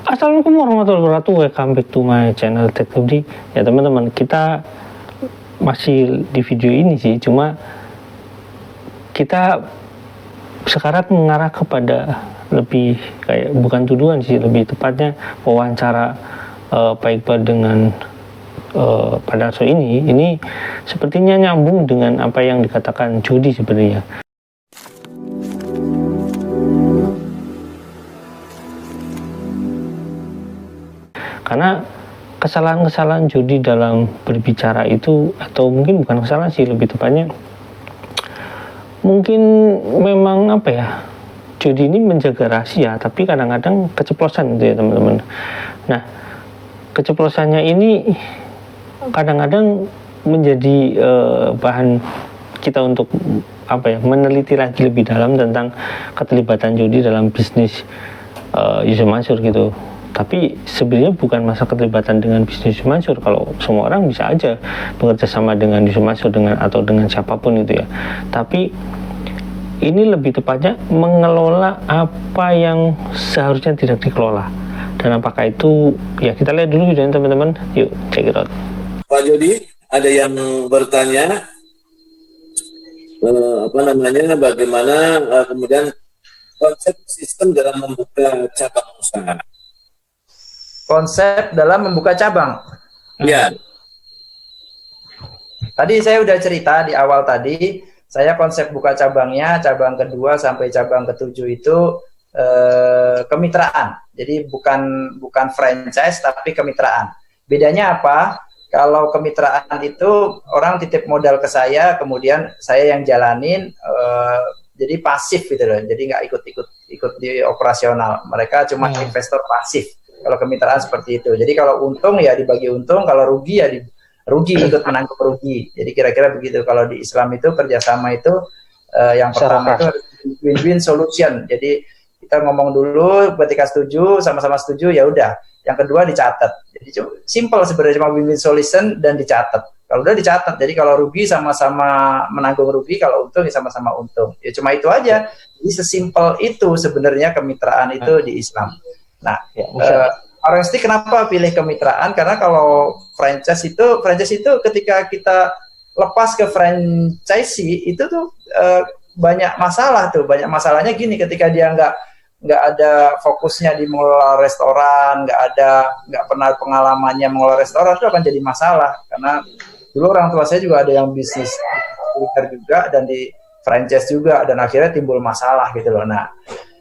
Assalamualaikum warahmatullahi wabarakatuh. Welcome back to my channel Tech Tubdi. Ya teman-teman, kita masih di video ini sih, cuma kita sekarang mengarah kepada lebih kayak bukan tuduhan sih, lebih tepatnya wawancara Pak Iqbal dengan Pak Darso ini sepertinya nyambung dengan apa yang dikatakan Jody sebenarnya. Karena kesalahan-kesalahan Jody dalam berbicara itu, atau mungkin bukan kesalahan sih, lebih tepatnya mungkin memang apa ya, Jody ini menjaga rahasia tapi kadang-kadang keceplosan gitu ya teman-teman. Nah, keceplosannya ini kadang-kadang menjadi bahan kita untuk apa ya, meneliti lagi lebih dalam tentang keterlibatan Jody dalam bisnis Yusuf Mansur gitu. Tapi sebenarnya bukan masa keterlibatan dengan bisnis Yusuf Mansur. Kalau semua orang bisa aja bekerja sama dengan Yusuf Mansur atau dengan siapapun itu ya. Tapi ini lebih tepatnya mengelola apa yang seharusnya tidak dikelola. Dan apakah itu, ya kita lihat dulu videonya teman-teman. Yuk, check it out. Pak Jody, ada yang bertanya bagaimana kemudian konsep sistem dalam membuka cabang usaha. Konsep dalam membuka cabang. Ya. Tadi saya udah cerita di awal tadi, saya konsep buka cabangnya, cabang kedua sampai cabang ketujuh itu kemitraan. Jadi bukan franchise tapi kemitraan. Bedanya apa? Kalau kemitraan itu orang titip modal ke saya, kemudian saya yang jalanin, jadi pasif gitu loh. Jadi nggak ikut di operasional. Mereka cuma investor pasif. Kalau kemitraan seperti itu. Jadi kalau untung ya dibagi untung, kalau rugi ya rugi, ikut menanggung rugi. Jadi kira-kira begitu. Kalau di Islam itu kerjasama itu yang pertama itu win-win solution. Jadi kita ngomong dulu, ketika setuju, sama-sama setuju, ya udah. Yang kedua dicatat. Jadi simple sebenarnya, cuma win-win solution dan dicatat. Kalau udah dicatat, jadi kalau rugi sama-sama menanggung rugi, kalau untung ya sama-sama untung. Ya cuma itu aja. Jadi sesimpel itu sebenarnya kemitraan itu di Islam. Nah, RST kenapa pilih kemitraan? Karena kalau franchise itu ketika kita lepas ke franchisee itu tuh banyak masalah tuh. Banyak masalahnya gini, ketika dia nggak ada fokusnya di mengelola restoran, nggak pernah pengalamannya mengelola restoran, itu akan jadi masalah. Karena dulu orang tua saya juga ada yang bisnis kuliner juga dan di franchise juga, dan akhirnya timbul masalah gitu loh. Nah,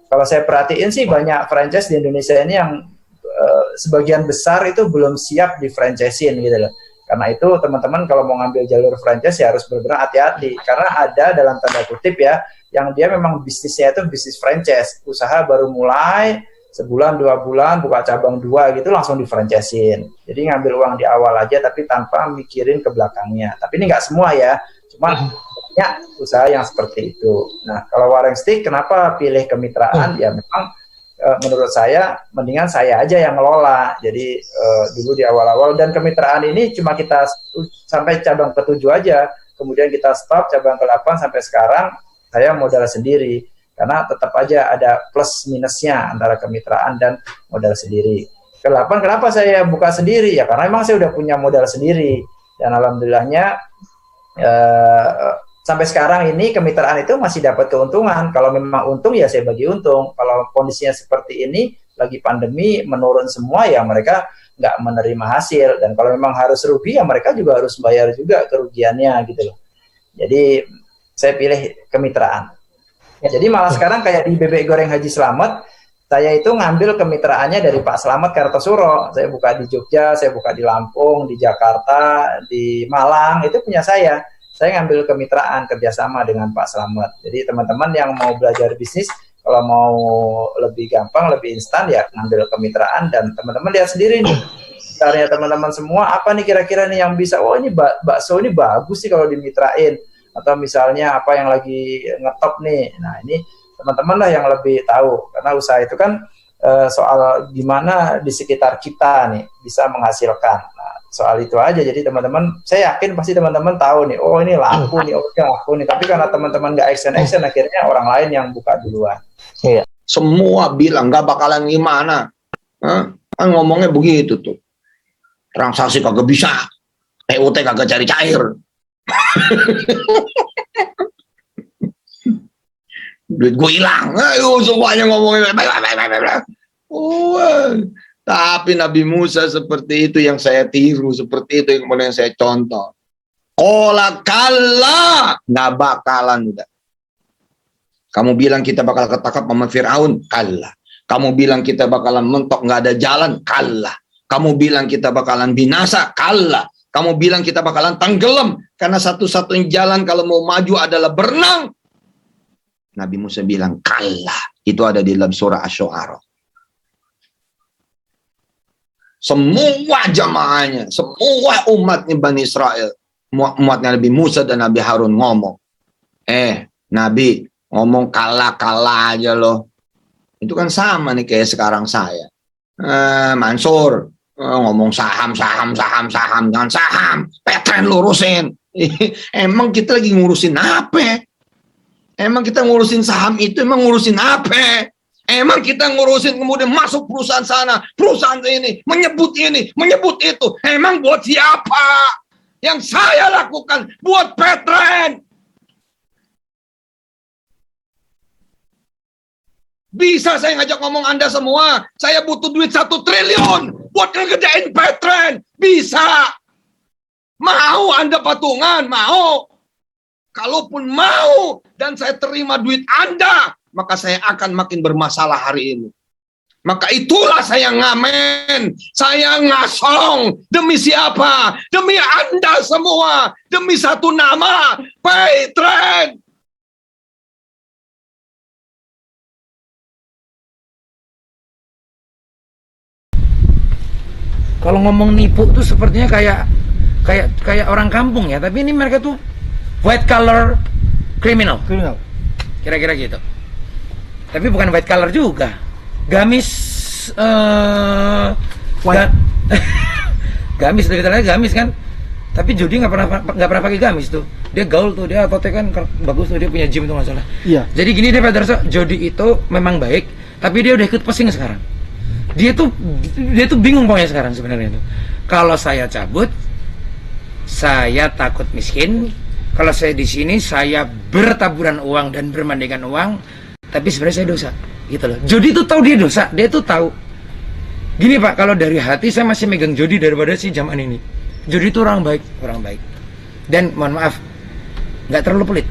kalau saya perhatiin sih banyak franchise di Indonesia ini yang sebagian besar itu belum siap di franchisein gitu loh. Karena itu teman-teman kalau mau ngambil jalur franchise ya harus benar-benar hati-hati. Karena ada dalam tanda kutip ya, yang dia memang bisnisnya itu bisnis franchise. Usaha baru mulai, sebulan, 2 bulan, buka cabang 2 gitu langsung di franchisein. Jadi ngambil uang di awal aja tapi tanpa mikirin ke belakangnya. Tapi ini nggak semua ya, cuma ya usaha yang seperti itu. Nah, kalau Warren Stick kenapa pilih kemitraan? Ya memang menurut saya mendingan saya aja yang ngelola. Jadi dulu di awal-awal, dan kemitraan ini cuma kita sampai cabang ke-7 aja. Kemudian kita stop cabang ke-8 sampai sekarang saya modal sendiri. Karena tetap aja ada plus minusnya antara kemitraan dan modal sendiri. Ke-8 kenapa saya buka sendiri? Ya karena memang saya udah punya modal sendiri. Dan alhamdulillahnya sampai sekarang ini kemitraan itu masih dapat keuntungan. Kalau memang untung ya saya bagi untung. Kalau kondisinya seperti ini, lagi pandemi, menurun semua ya mereka nggak menerima hasil. Dan kalau memang harus rugi ya mereka juga harus bayar juga kerugiannya gitu loh. Jadi saya pilih kemitraan. Jadi malah sekarang kayak di Bebek Goreng Haji Slamet, saya itu ngambil kemitraannya dari Pak Slamet Kartosuro. Saya buka di Jogja, saya buka di Lampung, di Jakarta, di Malang, itu punya saya. Saya ngambil kemitraan kerjasama dengan Pak Slamet. Jadi teman-teman yang mau belajar bisnis, kalau mau lebih gampang, lebih instan ya ngambil kemitraan, dan teman-teman lihat sendiri nih. Caranya teman-teman semua, apa nih kira-kira nih yang bisa, oh ini bakso ini bagus sih kalau dimitrain. Atau misalnya apa yang lagi ngetop nih. Nah ini teman-teman lah yang lebih tahu. Karena usaha itu kan soal gimana di sekitar kita nih bisa menghasilkan. Nah, soal itu aja. Jadi teman-teman, saya yakin pasti teman-teman tahu nih, oh ini laku nih, oh ini laku nih. Tapi karena teman-teman nggak action, akhirnya orang lain yang buka duluan. Iya. Semua bilang nggak bakalan gimana. Hah? Kan ngomongnya begitu tuh. Transaksi kagak bisa, PUT kagak cari cair. Duit gue hilang. Ayo semuanya ngomongin. Tapi Nabi Musa seperti itu yang saya tiru, seperti itu yang kemudian saya contoh. Qala kalla, nggak bakalan udah. Kamu bilang kita bakal ketangkap sama Firaun, kalla. Kamu bilang kita bakalan mentok nggak ada jalan, kalla. Kamu bilang kita bakalan binasa, kalla. Kamu bilang kita bakalan tenggelam karena satu-satunya jalan kalau mau maju adalah berenang. Nabi Musa bilang kalla. Itu ada di dalam surah Asy-Syu'ara. Semua jamaahnya, semua umatnya Bani Israel, umatnya Nabi Musa dan Nabi Harun ngomong, Nabi ngomong kalah aja loh. Itu kan sama nih kayak sekarang saya. Mansur ngomong saham, jangan saham, Petren lurusin. Emang kita lagi ngurusin apa? Emang kita ngurusin saham itu, emang ngurusin apa? Emang kita ngurusin kemudian masuk perusahaan sana, perusahaan ini, menyebut itu. Emang buat siapa? Yang saya lakukan buat Petren. Bisa saya ngajak ngomong Anda semua, saya butuh duit 1 triliun buat ngerjain Petren. Bisa. Mau Anda patungan? Mau. Kalaupun mau dan saya terima duit Anda, maka saya akan makin bermasalah hari ini. Maka itulah saya ngamen, saya ngasong. Demi siapa? Demi Anda semua. Demi satu nama, Petren. Kalau ngomong nipu tuh sepertinya kayak orang kampung ya, tapi ini mereka tuh white collar criminal. Kira-kira gitu. Tapi bukan white collar juga. Gamis gamis lebih tepatnya gamis kan. Tapi Jody nggak pernah pakai gamis tuh. Dia gaul tuh, dia ototnya kan bagus tuh, dia punya gym tuh nggak salah. Iya. Jadi gini deh Pak Darso, Jody itu memang baik, tapi dia udah ikut pesing sekarang. Dia tuh bingung pokoknya sekarang sebenarnya itu. Kalau saya cabut, saya takut miskin. Kalau saya di sini, saya bertaburan uang dan bermandikan uang, tapi sebenarnya saya dosa, gitu loh. Jody tuh tahu dia dosa, dia tuh tahu. Gini Pak, kalau dari hati saya masih megang Jody daripada si Jaman ini. Jody itu orang baik. Dan mohon maaf, nggak terlalu pelit.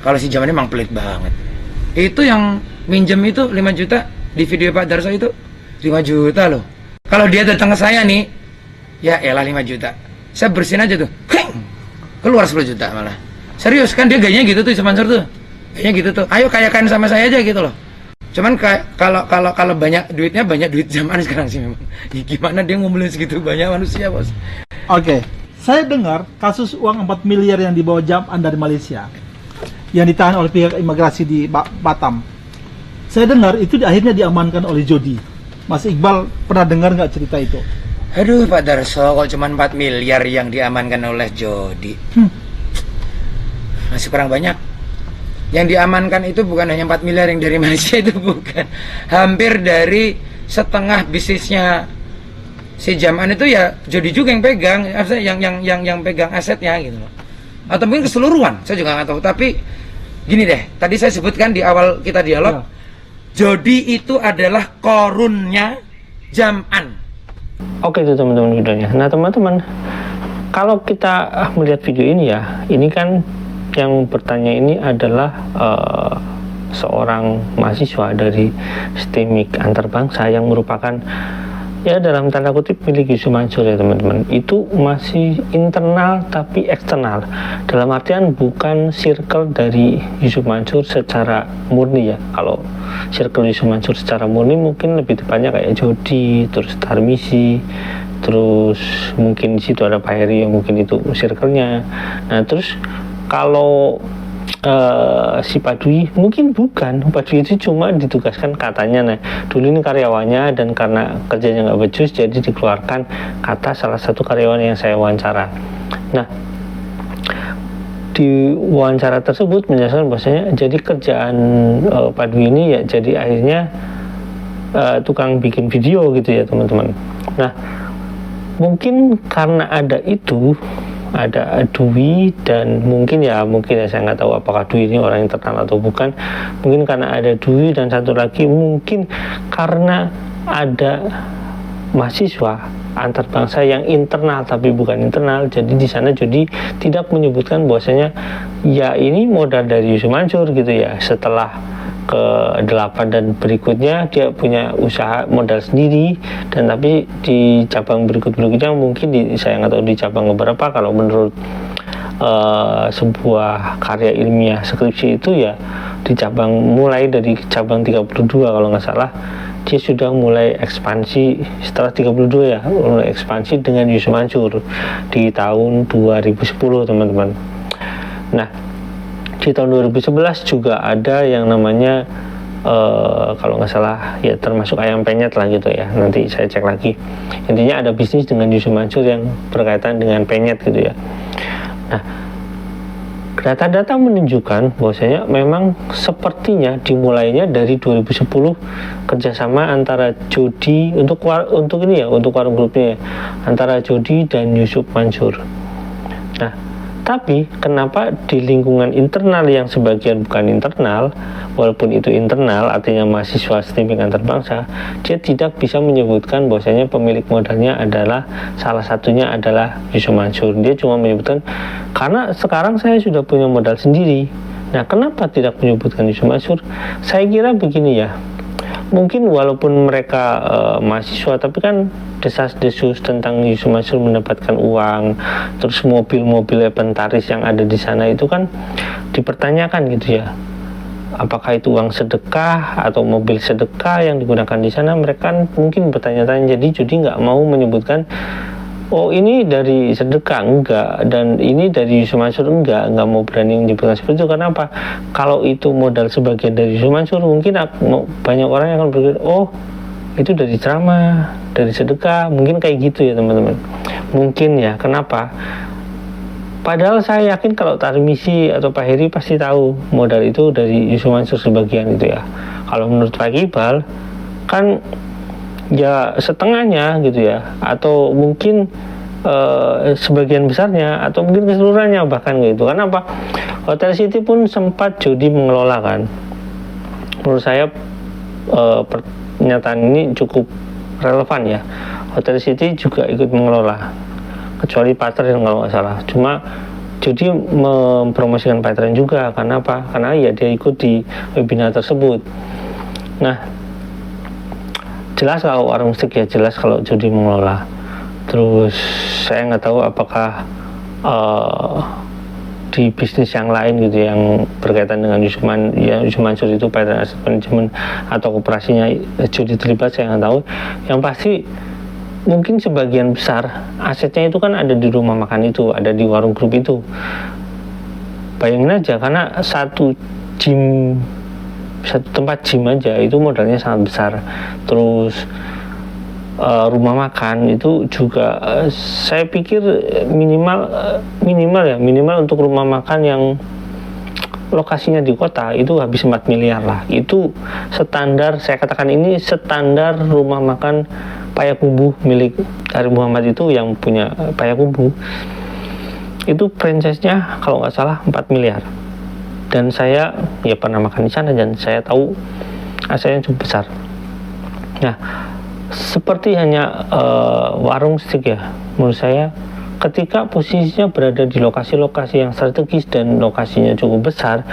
Kalau si Jaman emang pelit banget. Itu yang minjem itu 5 juta di video Pak Darso itu 5 juta loh. Kalau dia datang ke saya nih, ya elah 5 juta. Saya bersihin aja tuh, keluar 10 juta malah. Serius kan dia gayanya gitu tuh Mansur tuh. Gayanya gitu tuh. Ayo kayakan sama saya aja gitu loh. Cuman kalau banyak duitnya, banyak duit zaman sekarang sih memang. Ya, gimana dia ngumpulin segitu banyak manusia, Bos? Oke. Saya dengar kasus uang 4 miliar yang dibawa Jaman dari Malaysia yang ditahan oleh pihak imigrasi di Batam. Saya dengar itu akhirnya diamankan oleh Jody. Mas Iqbal pernah dengar nggak cerita itu? Aduh Pak Darso, kok cuma 4 miliar yang diamankan oleh Jody? Masih kurang banyak. Yang diamankan itu bukan hanya 4 miliar yang dari Malaysia, itu bukan. Hampir dari setengah bisnisnya si Jaman itu ya Jody juga yang pegang, yang pegang asetnya gitu loh. Atau mungkin keseluruhan, saya juga nggak tahu. Tapi gini deh, tadi saya sebutkan di awal kita dialog, Jody itu adalah korunnya Jaman. Oke itu teman-teman videonya. Nah teman-teman, kalau kita melihat video ini ya, ini kan yang bertanya ini adalah seorang mahasiswa dari STIMIK Antarbangsa yang merupakan ya dalam tanda kutip milik Yusuf Mansur ya teman-teman. Itu masih internal tapi eksternal, dalam artian bukan circle dari Yusuf Mansur secara murni ya. Kalau circle Yusuf Mansur secara murni mungkin lebih tepatnya kayak Jody, terus Tarmisi, terus mungkin di situ ada Pak Heri yang mungkin itu circle-nya. Nah terus kalau si Pak Dwi mungkin bukan. Pak Dwi itu cuma ditugaskan katanya, nah dulu ini karyawannya dan karena kerjanya nggak becus jadi dikeluarkan, kata salah satu karyawan yang saya wawancara. Nah di wawancara tersebut menjelaskan bahwasanya jadi kerjaan Pak Dwi ini ya jadi akhirnya tukang bikin video gitu ya teman-teman. Nah, mungkin karena ada itu, ada Dwi, dan mungkin ya saya nggak tahu apakah Dwi ini orang internal atau bukan. Mungkin karena ada Dwi, dan satu lagi mungkin karena ada mahasiswa antar bangsa yang internal tapi bukan internal. Jadi di sana Jody tidak menyebutkan bahwasanya ya ini modal dari Yusuf Mansur gitu ya. Setelah ke-8 dan berikutnya dia punya usaha modal sendiri, dan tapi di cabang berikutnya mungkin saya nggak tahu di cabang beberapa. Kalau menurut sebuah karya ilmiah skripsi itu ya di cabang, mulai dari cabang 32 kalau nggak salah, dia sudah mulai ekspansi setelah 32 ya, mulai ekspansi dengan Yusuf Mansur di tahun 2010 teman-teman. Nah, di tahun 2011 juga ada yang namanya kalau nggak salah ya termasuk ayam penyet lah gitu ya, nanti saya cek lagi. Intinya ada bisnis dengan Yusuf Mansur yang berkaitan dengan penyet gitu ya. Nah, data-data menunjukkan bahwasanya memang sepertinya dimulainya dari 2010 kerjasama antara Jody untuk ini ya, untuk warung grupnya ya, antara Jody dan Yusuf Mansur. Nah, tapi kenapa di lingkungan internal yang sebagian bukan internal, walaupun itu internal artinya mahasiswa streaming antar bangsa, dia tidak bisa menyebutkan bahwasanya pemilik modalnya adalah, salah satunya adalah Yusuf Mansur. Dia cuma menyebutkan karena sekarang saya sudah punya modal sendiri. Nah, kenapa tidak menyebutkan Yusuf Mansur? Saya kira begini ya, mungkin walaupun mereka mahasiswa, tapi kan desas-desus tentang Yusuf Mansur mendapatkan uang, terus mobil-mobil inventaris yang ada di sana itu kan dipertanyakan gitu ya, apakah itu uang sedekah atau mobil sedekah yang digunakan di sana. Mereka kan mungkin bertanya-tanya, jadi Jody nggak mau menyebutkan oh ini dari sedekah, enggak, dan ini dari Yusuf Mansur, enggak mau berani menyebutkan seperti itu. Karena apa? Kalau itu modal sebagian dari Yusuf Mansur, mungkin banyak orang yang akan berpikir oh itu dari ceramah, dari sedekah, mungkin kayak gitu ya teman-teman. Mungkin ya, kenapa? Padahal saya yakin kalau Tarmisi atau Pak Heri pasti tahu modal itu dari Yusuf Mansur sebagian gitu ya. Kalau menurut Pak Iqbal kan ya setengahnya gitu ya, atau mungkin sebagian besarnya, atau mungkin keseluruhannya bahkan gitu. Karena apa? Hotel City pun sempat Jody mengelola kan. Menurut saya pernyataan ini cukup relevan ya. Hotel City juga ikut mengelola, kecuali Patren kalau nggak salah. Cuma Jody mempromosikan Patren juga. Karena apa? Karena ya dia ikut di webinar tersebut. Nah, jelas kalau warung steak ya jelas kalau Jody mengelola. Terus saya nggak tahu apakah di bisnis yang lain gitu yang berkaitan dengan Yusuf Mansur itu Patren Asset Management atau koperasinya Jody terlibat, saya nggak tahu. Yang pasti mungkin sebagian besar asetnya itu kan ada di rumah makan itu, ada di warung grup itu. Bayangin aja, karena satu tempat gym aja itu modalnya sangat besar. Terus rumah makan itu juga saya pikir minimal untuk rumah makan yang lokasinya di kota itu habis 4 miliar lah. Itu standar, saya katakan ini standar rumah makan Payakumbuh milik Arif Muhammad itu, yang punya Payakumbuh itu franchise-nya kalau nggak salah 4 miliar. Dan saya ya pernah makan di sana dan saya tahu asalnya cukup besar. Nah, seperti hanya warung steak ya, menurut saya ketika posisinya berada di lokasi-lokasi yang strategis dan lokasinya cukup besar,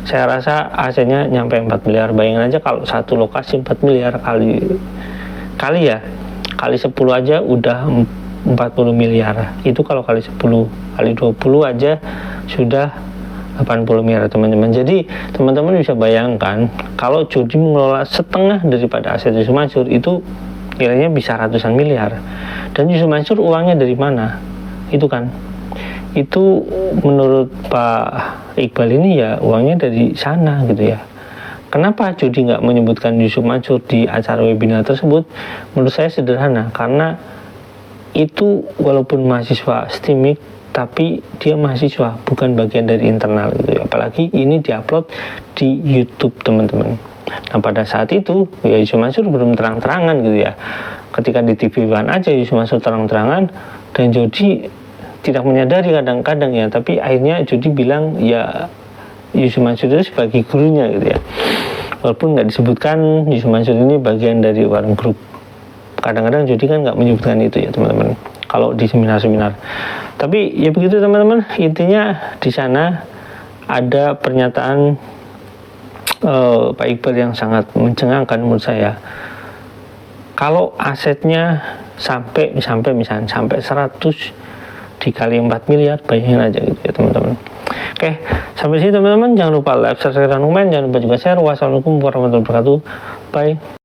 saya rasa asetnya nyampe 4 miliar. Bayangin aja kalau satu lokasi 4 miliar kali 10 aja udah 40 miliar. Itu kalau kali 10, kali 20 aja sudah 80 miliar teman-teman. Jadi teman-teman bisa bayangkan kalau Jody mengelola setengah daripada aset Yusuf Mansur itu nilainya bisa ratusan miliar. Dan Yusuf Mansur uangnya dari mana? Itu kan, itu menurut Pak Iqbal ini ya uangnya dari sana gitu ya. Kenapa Jody nggak menyebutkan Yusuf Mansur di acara webinar tersebut? Menurut saya sederhana, karena itu walaupun mahasiswa STIMIK tapi dia mahasiswa, bukan bagian dari internal gitu ya. Apalagi ini diupload di YouTube teman-teman. Nah pada saat itu ya Yusuf Mansur belum terang-terangan gitu ya. Ketika di TV One aja Yusuf Mansur terang-terangan, dan Jody tidak menyadari kadang-kadang ya. Tapi akhirnya Jody bilang ya Yusuf Mansur itu sebagai gurunya gitu ya. Walaupun nggak disebutkan Yusuf Mansur ini bagian dari Warung Group. Kadang-kadang Jody kan nggak menyebutkan itu ya teman-teman. Kalau di seminar-seminar. Tapi ya begitu teman-teman. Intinya di sana ada pernyataan Pak Iqbal yang sangat mencengangkan menurut saya. Kalau asetnya sampai misalnya sampai 100 dikali 4 miliar, bayangin aja gitu ya teman-teman. Oke, sampai sini teman-teman. Jangan lupa like, subscribe, dan komen. Jangan lupa juga share. Wassalamualaikum warahmatullahi wabarakatuh. Bye.